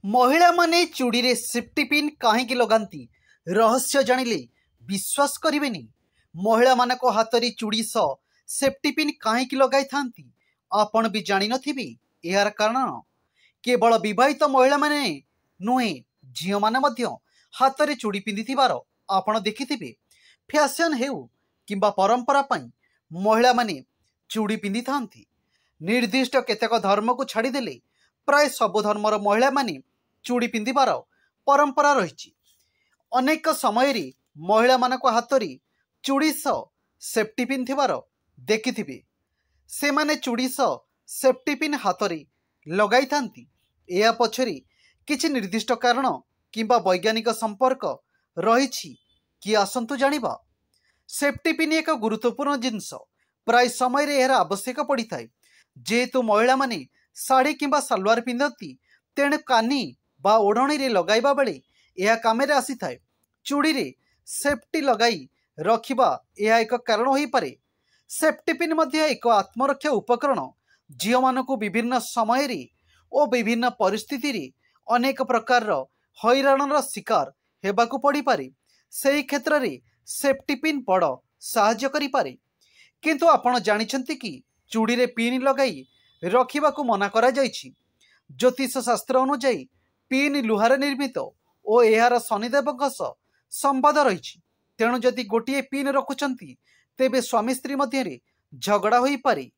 महिला माने चूड़ी रे सेफ्टी पिन कहीं लगाती रहस्य जानिले विश्वास करेनि। महिला मान हाथ में चूड़ी सह सेफ्टी पिन कहीं लगाई था आपण भी जान नी यार कारण केवल विवाहित महिला माने नुहे झील मैंने हाथ में चूड़ी पिंधि आपण देखिथिबे। फैशन हेउ किंबा परंपरा पई महिला माने चूड़ी पिंधि थांती। निर्दिष्ट केतेक धर्म को छाड़देले प्राय सबु धर्मर महिला माने चूड़ी पिंधिबार परंपरा रही। अनेक समय महिला मानक हाथ में चूड़ी सह सेफ्टी पिन थिबार देखिथिबे। से माने चूड़ी सह सेफ्टी पिन हाथ में लगाई थांती। या पछरे किछि निर्दिष्ट कारण किंबा वैज्ञानिक संपर्क रही कि आसंतु जानिबा। सेफ्टी पिन एक गुरुत्वपूर्ण जिनस। प्राय समय यार आवश्यक पड़ी थाए जेहेतु महिला माने साड़ी किंबा सलवार पिंधती तेणु कानी बा ओढ़णी रे लगाइबा बेले यह काम आसी थाए। चूड़ी रे सेफ्टी लगाई रखिबा यह एक कारण हो पारे। सेफ्टी पिन मध्य एक आत्मरक्षा उपकरण झील मानकु विभिन्न समय रे और विभिन्न परिस्थिति रे अनेक प्रकार हैरानर शिकार हेबाकु पड़ी पारे। सेही क्षेत्र रे सेफ्टी पिन बड़ साहाय्य करि पारे। किंतु आपण जानिछंती कि चूड़ी रे पिन लगाई रखिबाकु मना करा जाइछि। ज्योतिष शास्त्र अनुଯାयी पिन लुहार निर्मित और यार शनिदेव संवाद रही। तेणु जदि गोटे पिन रखुंट तेबे स्वामी स्त्री मध्य झगड़ा हो पारे।